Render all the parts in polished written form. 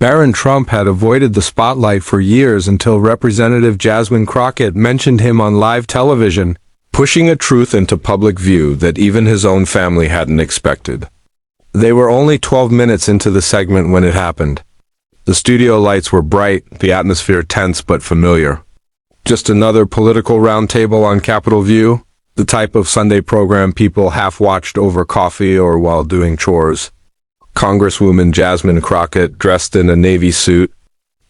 Barron Trump had avoided the spotlight for years until Representative Jasmine Crockett mentioned him on live television, pushing a truth into public view that even his own family hadn't expected. They were only 12 minutes into the segment when it happened. The studio lights were bright, the atmosphere tense but familiar. Just another political roundtable on Capitol View, the type of Sunday program people half-watched over coffee or while doing chores. Congresswoman Jasmine Crockett, dressed in a navy suit,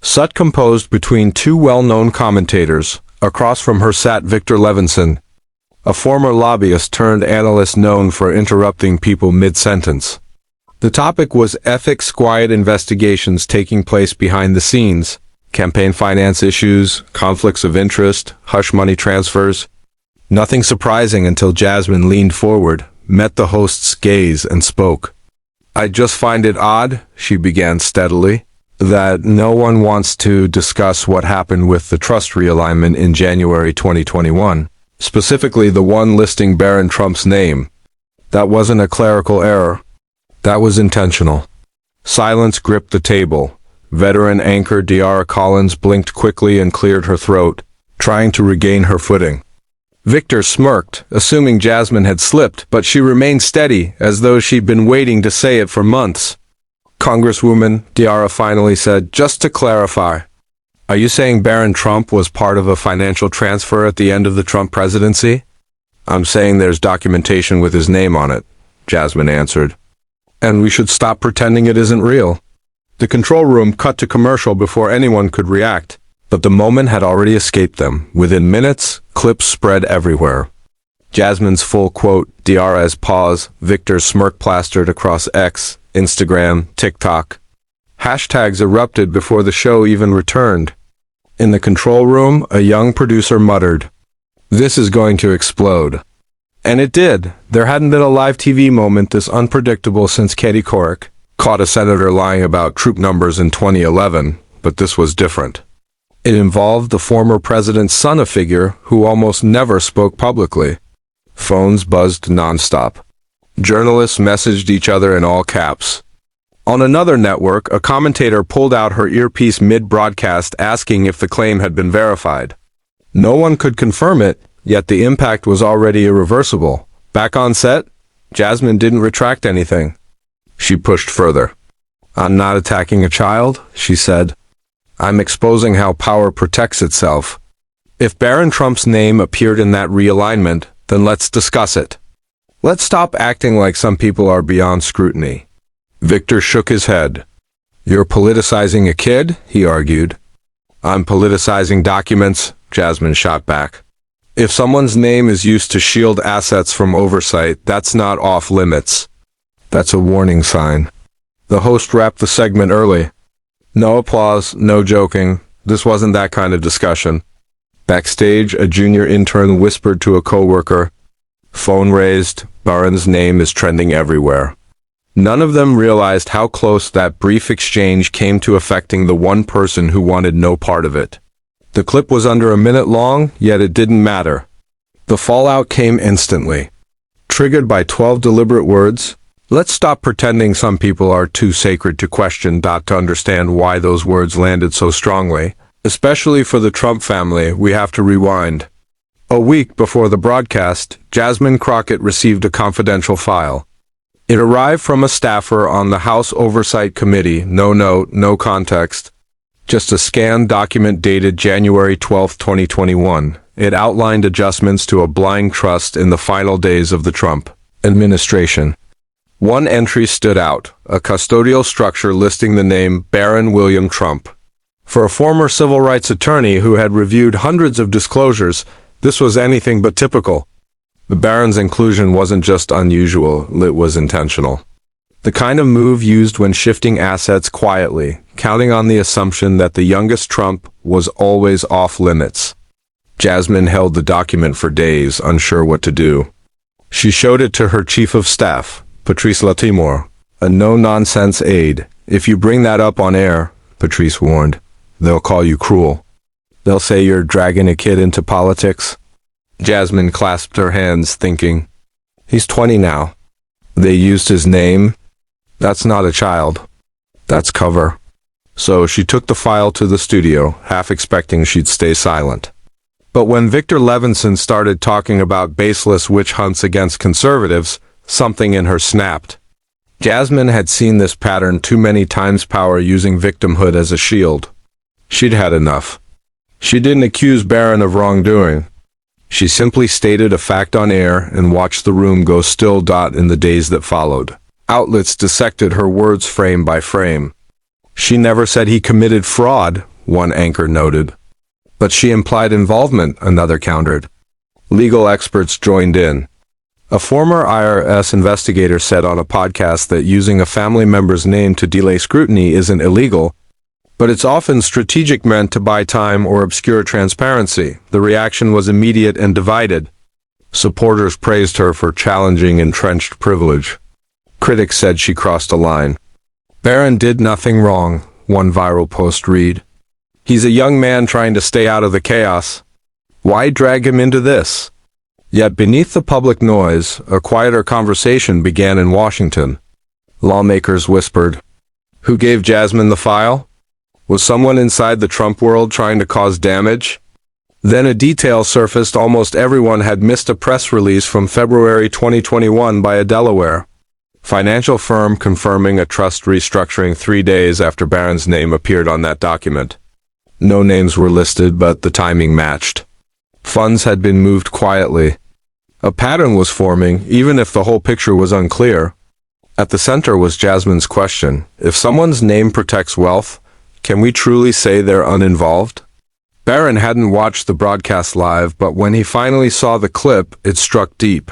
sat composed between two well-known commentators. Across from her sat Victor Levinson, a former lobbyist turned analyst known for interrupting people mid-sentence. The topic was ethics, quiet investigations taking place behind the scenes, campaign finance issues, conflicts of interest, hush money transfers. Nothing surprising until Jasmine leaned forward, met the host's gaze, and spoke. "I just find it odd," she began steadily, "that no one wants to discuss what happened with the trust realignment in January 2021, specifically the one listing Barron Trump's name. That wasn't a clerical error. That was intentional." Silence gripped the table. Veteran anchor Deara Collins blinked quickly and cleared her throat, trying to regain her footing. Victor smirked, assuming Jasmine had slipped, but she remained steady, as though she'd been waiting to say it for months. "Congresswoman," Deara finally said, "just to clarify, are you saying Barron Trump was part of a financial transfer at the end of the Trump presidency?" "I'm saying there's documentation with his name on it," Jasmine answered. "And we should stop pretending it isn't real." The control room cut to commercial before anyone could react. But the moment had already escaped them. Within minutes, clips spread everywhere. Jasmine's full quote, Deara's pause, Victor's smirk plastered across X, Instagram, TikTok. Hashtags erupted before the show even returned. In the control room, a young producer muttered, "This is going to explode." And it did. There hadn't been a live TV moment this unpredictable since Katie Couric caught a senator lying about troop numbers in 2011, but this was different. It involved the former president's son, a figure who almost never spoke publicly. Phones buzzed nonstop. Journalists messaged each other in all caps. On another network, a commentator pulled out her earpiece mid-broadcast asking if the claim had been verified. No one could confirm it, yet the impact was already irreversible. Back on set, Jasmine didn't retract anything. She pushed further. "I'm not attacking a child," she said. "I'm exposing how power protects itself. If Barron Trump's name appeared in that realignment, then let's discuss it. Let's stop acting like some people are beyond scrutiny." Victor shook his head. "You're politicizing a kid?" he argued. "I'm politicizing documents," Jasmine shot back. "If someone's name is used to shield assets from oversight, that's not off limits. That's a warning sign." The host wrapped the segment early. No applause, no joking. This wasn't that kind of discussion. Backstage, a junior intern whispered to a coworker, "Phone raised, Barron's name is trending everywhere." None of them realized how close that brief exchange came to affecting the one person who wanted no part of it. The clip was under a minute long, yet it didn't matter. The fallout came instantly. Triggered by 12 deliberate words, "Let's stop pretending some people are too sacred to question." To understand why those words landed so strongly, especially for the Trump family, we have to rewind. A week before the broadcast, Jasmine Crockett received a confidential file. It arrived from a staffer on the House Oversight Committee, no note, no context. Just a scanned document dated January 12, 2021. It outlined adjustments to a blind trust in the final days of the Trump administration. One entry stood out, a custodial structure listing the name Barron William Trump. For a former civil rights attorney who had reviewed hundreds of disclosures, this was anything but typical. The Barron's inclusion wasn't just unusual, it was intentional. The kind of move used when shifting assets quietly, counting on the assumption that the youngest Trump was always off limits. Jasmine held the document for days, unsure what to do. She showed it to her chief of staff, Patrice Latimore, a no-nonsense aide. "If you bring that up on air," Patrice warned, "they'll call you cruel. They'll say you're dragging a kid into politics." Jasmine clasped her hands, thinking, "He's 20 now. They used his name. That's not a child. That's cover." So she took the file to the studio, half expecting she'd stay silent. But when Victor Levinson started talking about baseless witch hunts against conservatives, something in her snapped. Jasmine had seen this pattern too many times, power using victimhood as a shield. She'd had enough. She didn't accuse Barron of wrongdoing. She simply stated a fact on air and watched the room go still. In the days that followed, outlets dissected her words frame by frame. She never said he committed fraud, one anchor noted. But she implied involvement, another countered. Legal experts joined in. A former IRS investigator said on a podcast that using a family member's name to delay scrutiny isn't illegal, but it's often strategic, meant to buy time or obscure transparency. The reaction was immediate and divided. Supporters praised her for challenging entrenched privilege. Critics said she crossed a line. Barron did nothing wrong, one viral post read. He's a young man trying to stay out of the chaos. Why drag him into this? Yet beneath the public noise, a quieter conversation began in Washington. Lawmakers whispered. Who gave Jasmine the file? Was someone inside the Trump world trying to cause damage? Then a detail surfaced. Almost everyone had missed a press release from February 2021 by a Delaware financial firm confirming a trust restructuring 3 days after Barron's name appeared on that document. No names were listed, but the timing matched. Funds had been moved quietly. A pattern was forming, even if the whole picture was unclear. At the center was Jasmine's question. If someone's name protects wealth, can we truly say they're uninvolved? Barron hadn't watched the broadcast live, but when he finally saw the clip, it struck deep.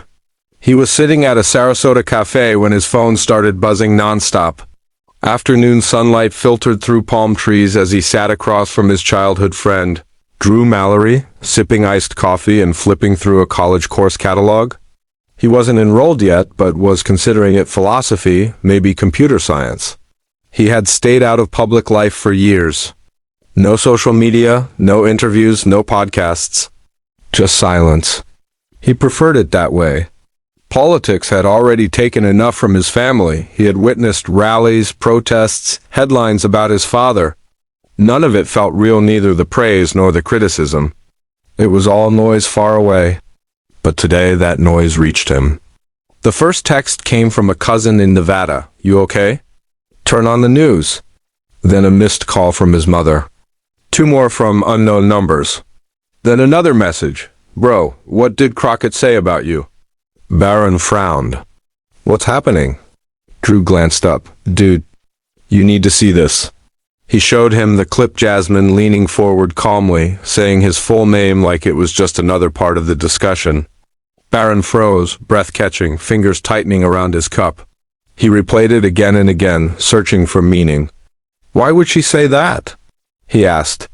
He was sitting at a Sarasota cafe when his phone started buzzing nonstop. Afternoon sunlight filtered through palm trees as he sat across from his childhood friend, Drew Mallory, sipping iced coffee and flipping through a college course catalog. He wasn't enrolled yet, but was considering it philosophy, maybe computer science. He had stayed out of public life for years. No social media, no interviews, no podcasts. Just silence. He preferred it that way. Politics had already taken enough from his family. He had witnessed rallies, protests, headlines about his father. None of it felt real, neither the praise nor the criticism. It was all noise far away. But today that noise reached him. The first text came from a cousin in Nevada. You okay? Turn on the news. Then a missed call from his mother. 2 more from unknown numbers. Then another message. Bro, what did Crockett say about you? Barron frowned. What's happening? Drew glanced up. Dude, you need to see this. He showed him the clip, Jasmine leaning forward calmly, saying his full name like it was just another part of the discussion. Barron froze, breath catching, fingers tightening around his cup. He replayed it again and again, searching for meaning. Why would she say that? He asked.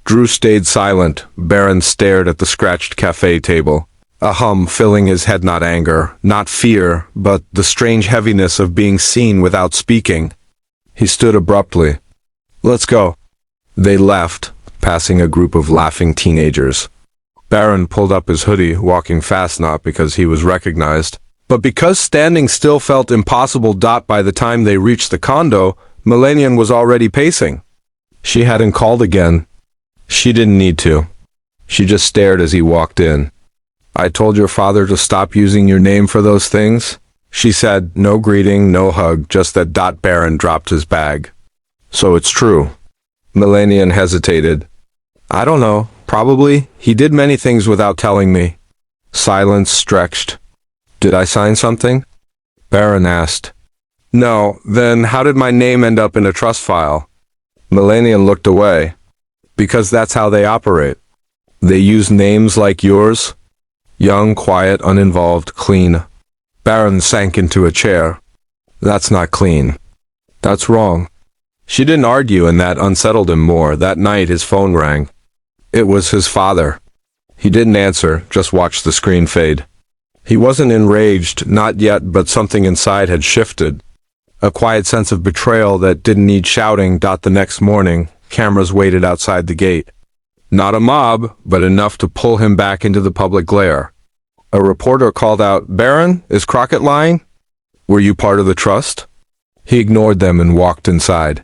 Drew stayed silent. Barron stared at the scratched cafe table. A hum filling his head, not anger, not fear, but the strange heaviness of being seen without speaking. He stood abruptly. Let's go. They left, passing a group of laughing teenagers. Barron pulled up his hoodie, walking fast, not because he was recognized, but because standing still felt impossible. By the time they reached the condo, Melanian was already pacing. She hadn't called again. She didn't need to. She just stared as he walked in. I told your father to stop using your name for those things, she said. No greeting, no hug, just that. Barron dropped his bag. So it's true. Melanian hesitated. I don't know. Probably. He did many things without telling me. Silence stretched. Did I sign something? Barron asked. No. Then how did my name end up in a trust file? Melanian looked away. Because that's how they operate. They use names like yours. Young, quiet, uninvolved, clean. Barron sank into a chair. That's not clean. That's wrong. She didn't argue, and that unsettled him more. That night his phone rang. It was his father. He didn't answer, just watched the screen fade. He wasn't enraged, not yet, but something inside had shifted. A quiet sense of betrayal that didn't need shouting. The next morning, cameras waited outside the gate. Not a mob, but enough to pull him back into the public glare. A reporter called out, Barron, is Crockett lying? Were you part of the trust? He ignored them and walked inside.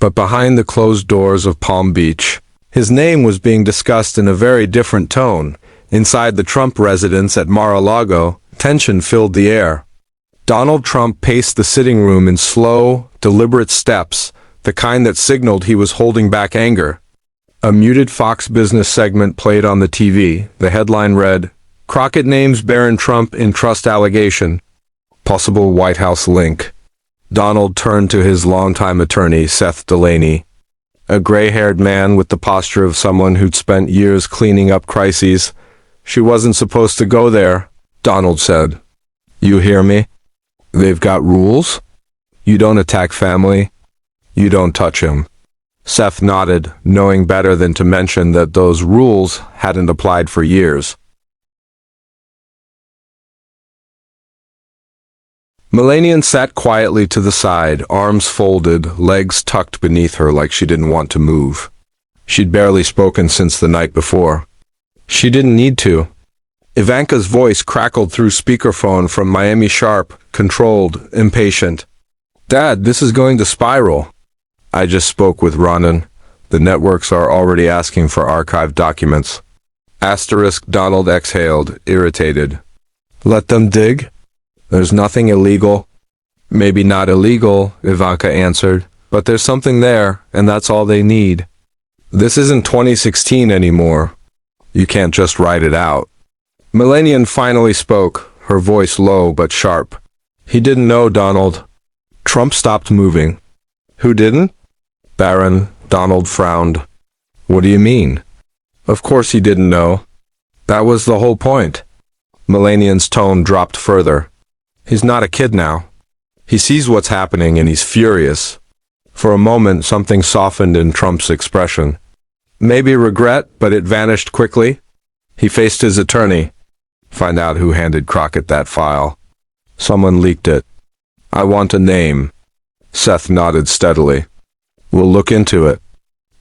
But behind the closed doors of Palm Beach, his name was being discussed in a very different tone. Inside the Trump residence at Mar-a-Lago, tension filled the air. Donald Trump paced the sitting room in slow, deliberate steps, the kind that signaled he was holding back anger. A muted Fox Business segment played on the TV. The headline read, "Crockett names Barron Trump in trust allegation. Possible White House link." Donald turned to his longtime attorney, Seth Delaney, a gray-haired man with the posture of someone who'd spent years cleaning up crises. "She wasn't supposed to go there," Donald said. "You hear me? They've got rules. You don't attack family. You don't touch him." Seth nodded, knowing better than to mention that those rules hadn't applied for years. Melanian sat quietly to the side, arms folded, legs tucked beneath her like she didn't want to move. She'd barely spoken since the night before. She didn't need to. Ivanka's voice crackled through speakerphone from Miami sharp, controlled, impatient. "Dad, this is going to spiral." "I just spoke with Ronan. The networks are already asking for archived documents." Donald exhaled, irritated. "Let them dig? There's nothing illegal." "Maybe not illegal," Ivanka answered, "but there's something there, and that's all they need. This isn't 2016 anymore. You can't just write it out." Melanian finally spoke, her voice low but sharp. "He didn't know, Donald." Trump stopped moving. "Who didn't?" "Barron," Donald frowned. "What do you mean?" "Of course he didn't know. That was the whole point." Melanian's tone dropped further. "He's not a kid now. He sees what's happening and he's furious." For a moment, something softened in Trump's expression. Maybe regret, but it vanished quickly. He faced his attorney. "Find out who handed Crockett that file. Someone leaked it. I want a name." Seth nodded steadily. "We'll look into it.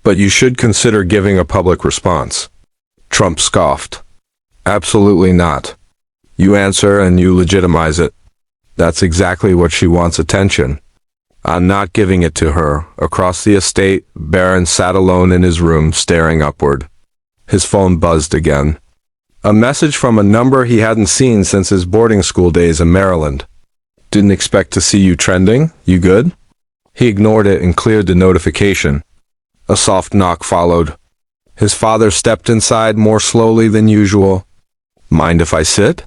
But you should consider giving a public response." Trump scoffed. "Absolutely not. You answer and you legitimize it. That's exactly what she wants, attention. I'm not giving it to her." Across the estate, Barron sat alone in his room, staring upward. His phone buzzed again. A message from a number he hadn't seen since his boarding school days in Maryland. "Didn't expect to see you trending. You good?" He ignored it and cleared the notification. A soft knock followed. His father stepped inside more slowly than usual. "Mind if I sit?"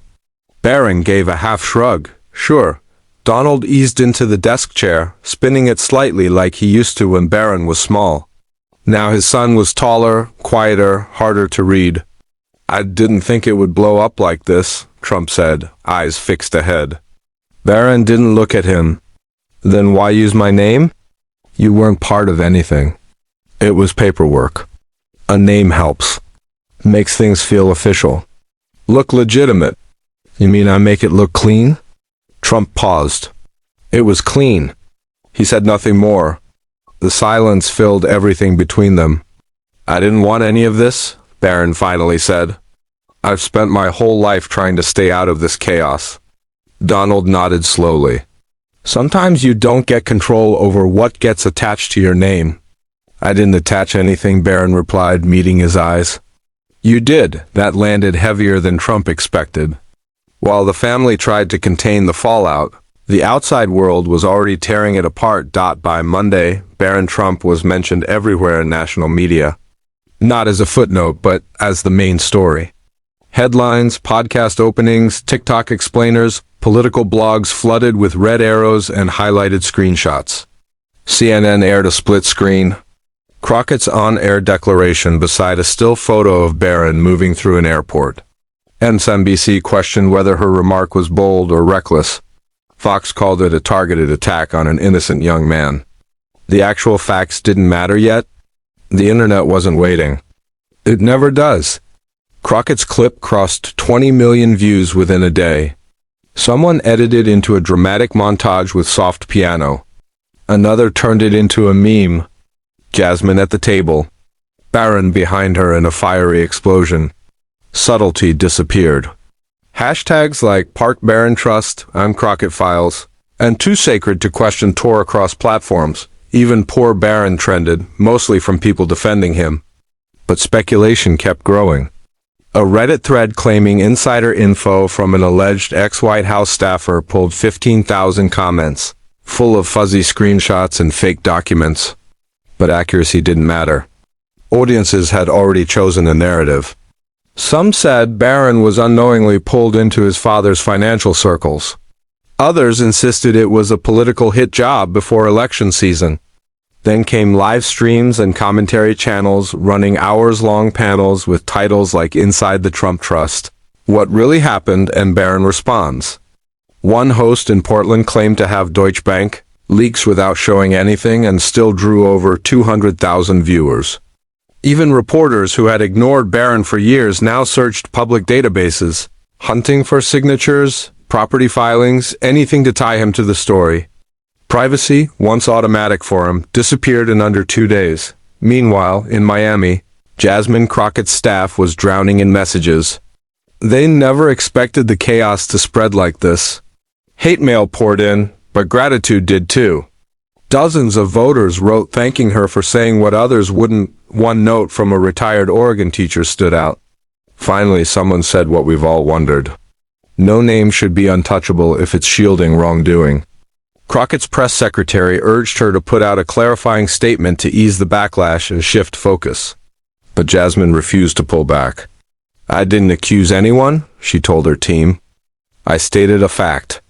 Barron gave a half shrug. "Sure." Donald eased into the desk chair, spinning it slightly like he used to when Barron was small. Now his son was taller, quieter, harder to read. "I didn't think it would blow up like this," Trump said, eyes fixed ahead. Barron didn't look at him. "Then why use my name?" "You weren't part of anything. It was paperwork. A name helps. Makes things feel official. Look legitimate." "You mean I make it look clean?" Trump paused. "It was clean." He said nothing more. The silence filled everything between them. "I didn't want any of this," Barron finally said. "I've spent my whole life trying to stay out of this chaos." Donald nodded slowly. "Sometimes you don't get control over what gets attached to your name." "I didn't attach anything," Barron replied, meeting his eyes. "You did." That landed heavier than Trump expected. While the family tried to contain the fallout, the outside world was already tearing it apart. By Monday, Barron Trump was mentioned everywhere in national media. Not as a footnote, but as the main story. Headlines, podcast openings, TikTok explainers, political blogs flooded with red arrows and highlighted screenshots. CNN aired a split screen. Crockett's on-air declaration beside a still photo of Barron moving through an airport. MSNBC questioned whether her remark was bold or reckless. Fox called it a targeted attack on an innocent young man. The actual facts didn't matter yet. The internet wasn't waiting. It never does. Crockett's clip crossed 20 million views within a day. Someone edited into a dramatic montage with soft piano. Another turned it into a meme. Jasmine at the table. Barron behind her in a fiery explosion. Subtlety disappeared. Hashtags like Park Barron Trust, I'm Crockett Files, and Too Sacred to Question tore across platforms. Even poor Barron trended, mostly from people defending him. But speculation kept growing. A Reddit thread claiming insider info from an alleged ex-White House staffer pulled 15,000 comments, full of fuzzy screenshots and fake documents. But accuracy didn't matter. Audiences had already chosen a narrative. Some said Barron was unknowingly pulled into his father's financial circles. Others insisted it was a political hit job before election season. Then came live streams and commentary channels running hours-long panels with titles like Inside the Trump Trust, What Really Happened, and Barron Responds. One host in Portland claimed to have Deutsche Bank leaks without showing anything and still drew over 200,000 viewers. Even reporters who had ignored Barron for years now searched public databases, hunting for signatures, property filings, anything to tie him to the story. Privacy, once automatic for him, disappeared in under 2 days. Meanwhile, in Miami, Jasmine Crockett's staff was drowning in messages. They never expected the chaos to spread like this. Hate mail poured in, but gratitude did too. Dozens of voters wrote thanking her for saying what others wouldn't. One note from a retired Oregon teacher stood out. Finally, someone said what we've all wondered. No name should be untouchable if it's shielding wrongdoing. Crockett's press secretary urged her to put out a clarifying statement to ease the backlash and shift focus. But Jasmine refused to pull back. I didn't accuse anyone, she told her team. I stated a fact.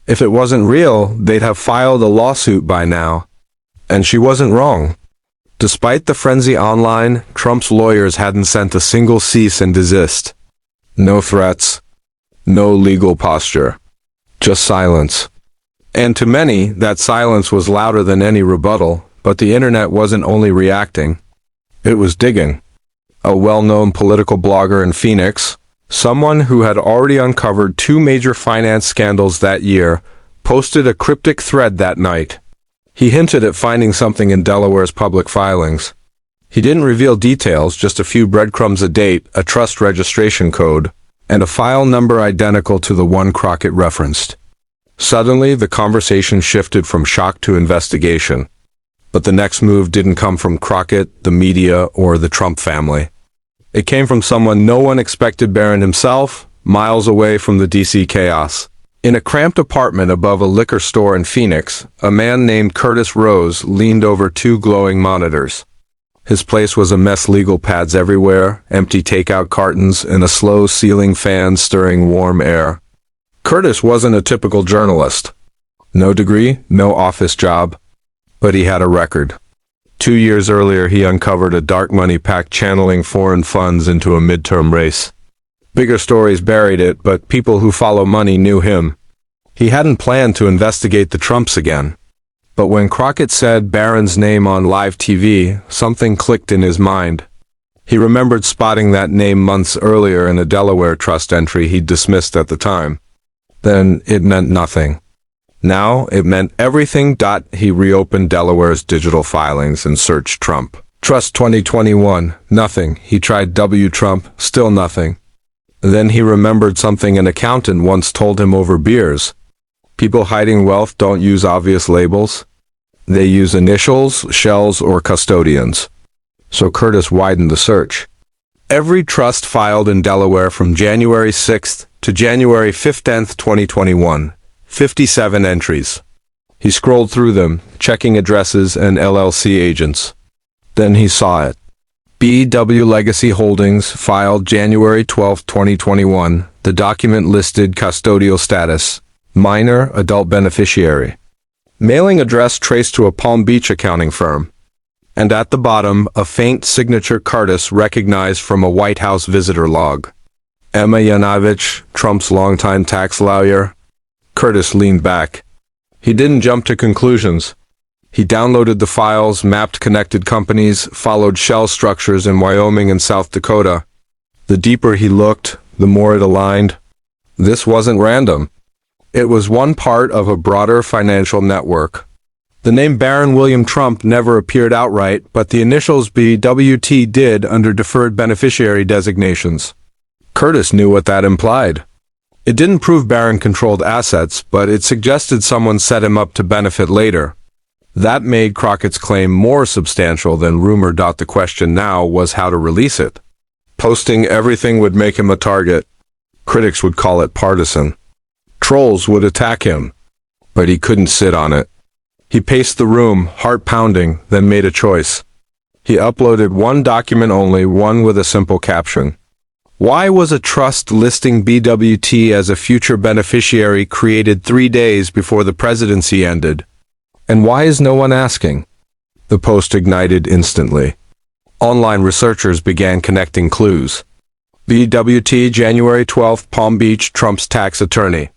If it wasn't real, they'd have filed a lawsuit by now. And she wasn't wrong. Despite the frenzy online, Trump's lawyers hadn't sent a single cease and desist. No threats. No legal posture. Just silence. And to many, that silence was louder than any rebuttal, but the internet wasn't only reacting. It was digging. A well-known political blogger in Phoenix, someone who had already uncovered 2 major finance scandals that year, posted a cryptic thread that night. He hinted at finding something in Delaware's public filings. He didn't reveal details, just a few breadcrumbs: a date, a trust registration code, and a file number identical to the one Crockett referenced. Suddenly, the conversation shifted from shock to investigation. But the next move didn't come from Crockett, the media, or the Trump family. It came from someone no one expected: Barron himself, miles away from the DC chaos. In a cramped apartment above a liquor store in Phoenix, a man named Curtis Rose leaned over 2 glowing monitors. His place was a mess: legal pads everywhere, empty takeout cartons, and a slow ceiling fan stirring warm air. Curtis wasn't a typical journalist. No degree, no office job. But he had a record. 2 years earlier, he uncovered a dark money pact channeling foreign funds into a midterm race. Bigger stories buried it, but people who follow money knew him. He hadn't planned to investigate the Trumps again. But when Crockett said Barron's name on live TV, something clicked in his mind. He remembered spotting that name months earlier in a Delaware trust entry he'd dismissed at the time. Then it meant nothing. Now it meant everything. He reopened Delaware's digital filings and searched Trump. Trust 2021, nothing. He tried W. Trump, still nothing. Then he remembered something an accountant once told him over beers. People hiding wealth don't use obvious labels. They use initials, shells, or custodians. So Curtis widened the search. Every trust filed in Delaware from January 6th to January 15th, 2021. 57 entries. He scrolled through them, checking addresses and LLC agents. Then he saw it. BW Legacy Holdings, filed January 12, 2021. The document listed custodial status: minor adult beneficiary. Mailing address traced to a Palm Beach accounting firm. And at the bottom, a faint signature: Curtis, recognized from a White House visitor log. Emma Yanovich, Trump's longtime tax lawyer. Curtis leaned back. He didn't jump to conclusions. He downloaded the files, mapped connected companies, followed shell structures in Wyoming and South Dakota. The deeper he looked, the more it aligned. This wasn't random. It was one part of a broader financial network. The name Barron William Trump never appeared outright, but the initials BWT did under deferred beneficiary designations. Curtis knew what that implied. It didn't prove Barron controlled assets, but it suggested someone set him up to benefit later. That made Crockett's claim more substantial than rumor. The question now was how to release it. Posting everything would make him a target. Critics would call it partisan. Trolls would attack him. But he couldn't sit on it. He paced the room, heart pounding, then made a choice. He uploaded one document only, one with a simple caption. Why was a trust listing BWT as a future beneficiary created 3 days before the presidency ended? And why is no one asking? The post ignited instantly. Online researchers began connecting clues. BWT, January 12, Palm Beach, Trump's tax attorney.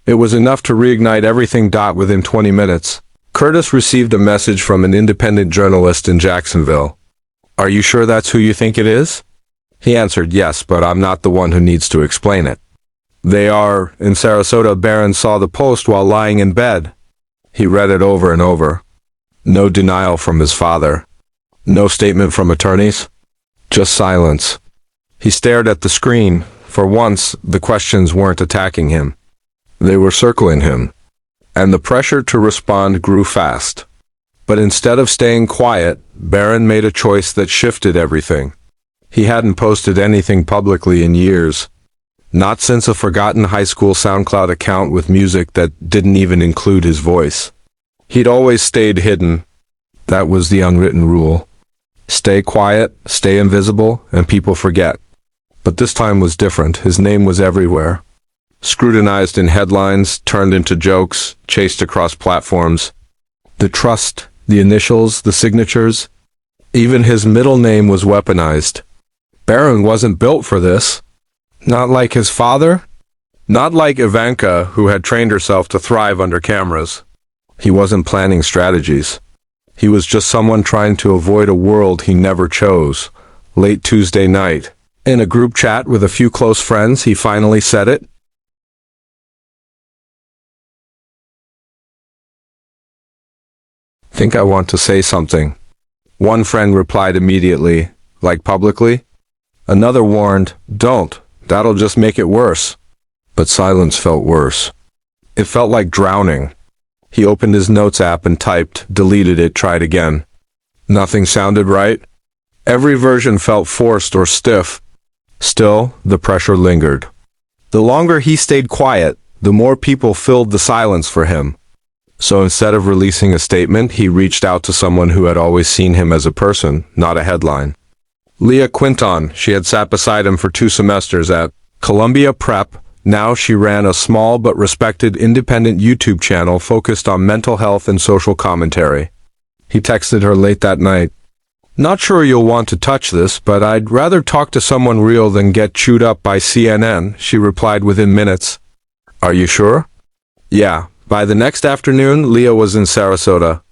It was enough to reignite everything. Within 20 minutes, Curtis received a message from an independent journalist in Jacksonville. Are you sure that's who you think it is? He answered, yes, but I'm not the one who needs to explain it. They are in Sarasota. Barron saw the post while lying in bed. He read it over and over. No denial from his father. No statement from attorneys. Just silence. He stared at the screen. For once, the questions weren't attacking him. They were circling him. And the pressure to respond grew fast. But instead of staying quiet, Barron made a choice that shifted everything. He hadn't posted anything publicly in years. Not since a forgotten high school SoundCloud account with music that didn't even include his voice. He'd always stayed hidden. That was the unwritten rule. Stay quiet, stay invisible, and people forget. But this time was different. His name was everywhere. Scrutinized in headlines, turned into jokes, chased across platforms. The trust, the initials, the signatures. Even his middle name was weaponized. Barron wasn't built for this. Not like his father. Not like Ivanka, who had trained herself to thrive under cameras. He wasn't planning strategies. He was just someone trying to avoid a world he never chose. Late Tuesday night, in a group chat with a few close friends, he finally said it. Think I want to say something. One friend replied immediately, like publicly. Another warned, don't, that'll just make it worse. But silence felt worse. It felt like drowning. He opened his notes app and typed, deleted it, tried again. Nothing sounded right. Every version felt forced or stiff. Still, the pressure lingered. The longer he stayed quiet, the more people filled the silence for him. So instead of releasing a statement, he reached out to someone who had always seen him as a person, not a headline. Leah Quinton. She had sat beside him for 2 semesters at Columbia Prep. Now she ran a small but respected independent YouTube channel focused on mental health and social commentary. He texted her late that night. Not sure you'll want to touch this, but I'd rather talk to someone real than get chewed up by CNN, she replied within minutes. Are you sure? Yeah. By the next afternoon, Leah was in Sarasota.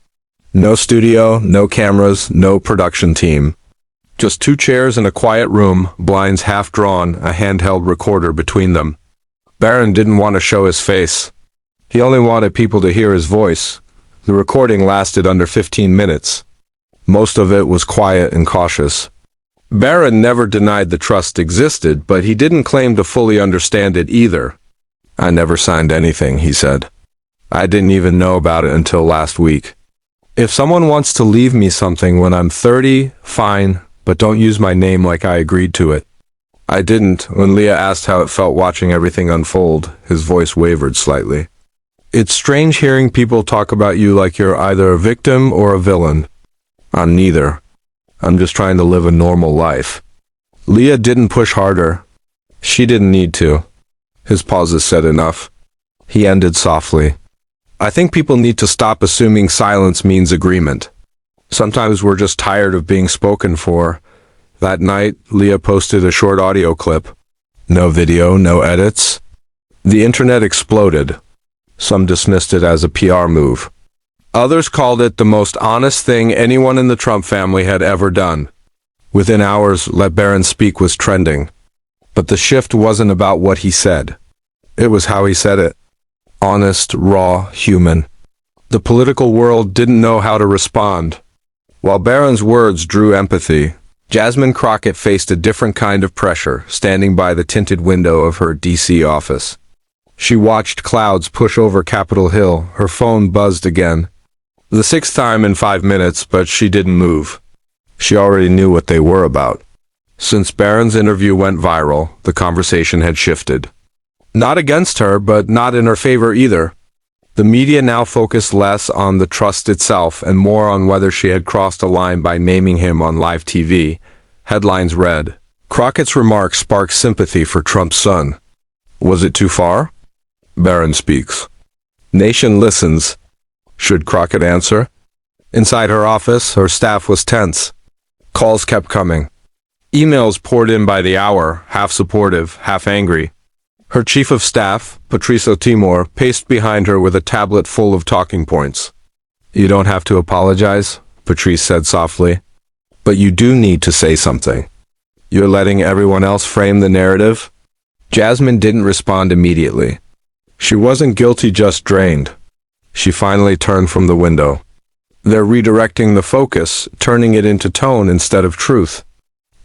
No studio, no cameras, no production team. Just 2 chairs in a quiet room, blinds half drawn, a handheld recorder between them. Barron didn't want to show his face. He only wanted people to hear his voice. The recording lasted under 15 minutes. Most of it was quiet and cautious. Barron never denied the trust existed, but he didn't claim to fully understand it either. I never signed anything, he said. I didn't even know about it until last week. If someone wants to leave me something when I'm 30, fine, but don't use my name like I agreed to it. I didn't. When Leah asked how it felt watching everything unfold, his voice wavered slightly. It's strange hearing people talk about you like you're either a victim or a villain. I'm neither. I'm just trying to live a normal life. Leah didn't push harder. She didn't need to. His pauses said enough. He ended softly. I think people need to stop assuming silence means agreement. Sometimes we're just tired of being spoken for. That night, Leah posted a short audio clip. No video, no edits. The internet exploded. Some dismissed it as a PR move. Others called it the most honest thing anyone in the Trump family had ever done. Within hours, Let Barron Speak was trending. But the shift wasn't about what he said. It was how he said it. Honest, raw, human. The political world didn't know how to respond. While Barron's words drew empathy, Jasmine Crockett faced a different kind of pressure, standing by the tinted window of her D.C. office. She watched clouds push over Capitol Hill. Her phone buzzed again. The sixth time in 5 minutes, but she didn't move. She already knew what they were about. Since Barron's interview went viral, the conversation had shifted. Not against her, but not in her favor either. The media now focused less on the trust itself and more on whether she had crossed a line by naming him on live TV. Headlines read, "Crockett's remarks spark sympathy for Trump's son. Was it too far? Barron speaks. Nation listens. Should Crockett answer?" Inside her office, her staff was tense. Calls kept coming. Emails poured in by the hour, half supportive, half angry. Her chief of staff, Patrice Timor, paced behind her with a tablet full of talking points. "You don't have to apologize," Patrice said softly. "But you do need to say something. You're letting everyone else frame the narrative." Jasmine didn't respond immediately. She wasn't guilty, just drained. She finally turned from the window. "They're redirecting the focus, turning it into tone instead of truth."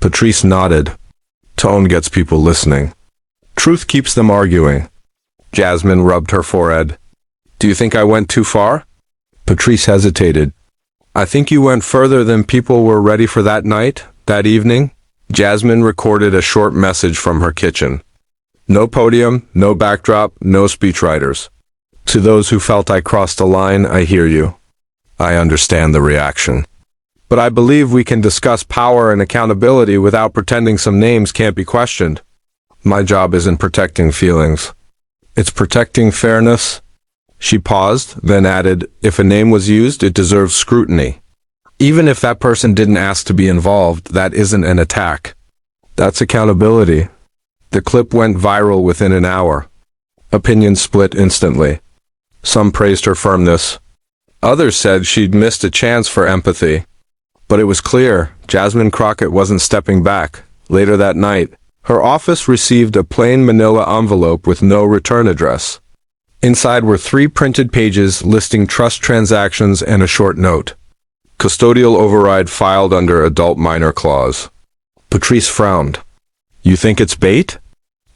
Patrice nodded. "Tone gets people listening. Truth keeps them arguing." Jasmine rubbed her forehead. "Do you think I went too far?" Patrice hesitated. "I think you went further than people were ready for that night, that evening." Jasmine recorded a short message from her kitchen. "No podium, no backdrop, no speechwriters. To those who felt I crossed a line, I hear you. I understand the reaction. But I believe we can discuss power and accountability without pretending some names can't be questioned. My job isn't protecting feelings. It's protecting fairness." She paused, then added, "If a name was used, it deserves scrutiny. Even if that person didn't ask to be involved, that isn't an attack. That's accountability." The clip went viral within an hour. Opinions split instantly. Some praised her firmness. Others said she'd missed a chance for empathy. But it was clear, Jasmine Crockett wasn't stepping back. Later that night, her office received a plain manila envelope with no return address. Inside were 3 printed pages listing trust transactions and a short note. "Custodial override filed under adult minor clause." Patrice frowned. "You think it's bait?"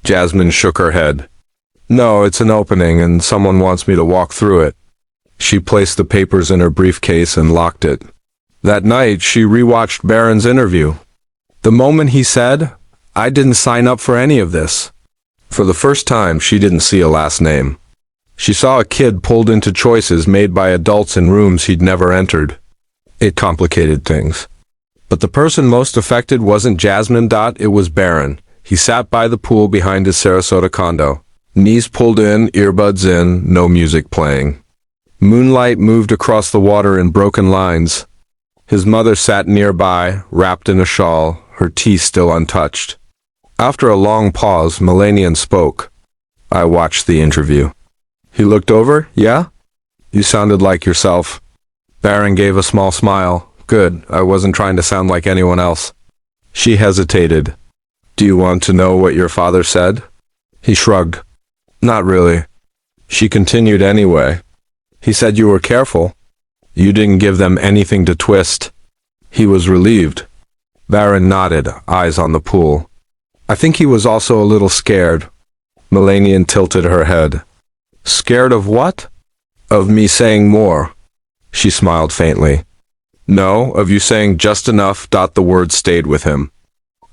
Jasmine shook her head. "No, it's an opening, and someone wants me to walk through it." She placed the papers in her briefcase and locked it. That night, she rewatched Barron's interview. The moment he said, "I didn't sign up for any of this." For the first time, she didn't see a last name. She saw a kid pulled into choices made by adults in rooms he'd never entered. It complicated things. But the person most affected wasn't Jasmine. It was Barron. He sat by the pool behind his Sarasota condo. Knees pulled in, earbuds in, no music playing. Moonlight moved across the water in broken lines. His mother sat nearby, wrapped in a shawl, her tea still untouched. After a long pause, Melanian spoke. "I watched the interview." He looked over. "Yeah? You sounded like yourself." Barron gave a small smile. "Good, I wasn't trying to sound like anyone else." She hesitated. "Do you want to know what your father said?" He shrugged. "Not really." She continued anyway. "He said you were careful. You didn't give them anything to twist." He was relieved. Barron nodded, eyes on the pool. "I think he was also a little scared." Melanian tilted her head. "Scared of what?" "Of me saying more." She smiled faintly. "No, of you saying just enough." The words stayed with him.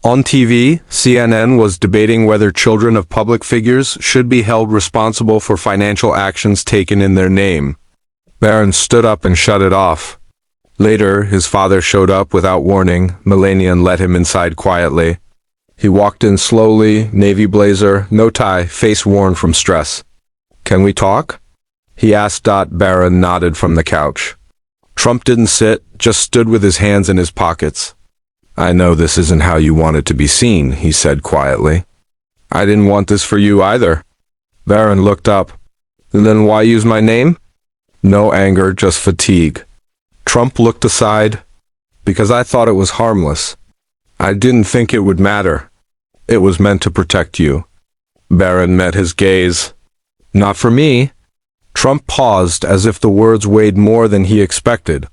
On TV, CNN was debating whether children of public figures should be held responsible for financial actions taken in their name. Barron stood up and shut it off. Later, his father showed up without warning. Melanian let him inside quietly. He walked in slowly, navy blazer, no tie, face worn from stress. "Can we talk?" he asked. Barron nodded from the couch. Trump didn't sit, just stood with his hands in his pockets. "I know this isn't how you want it to be seen," he said quietly. "I didn't want this for you either." Barron looked up. "Then why use my name?" No anger, just fatigue. Trump looked aside. "Because I thought it was harmless. I didn't think it would matter. It was meant to protect you." Barron met his gaze. "Not for me." Trump paused as if the words weighed more than he expected.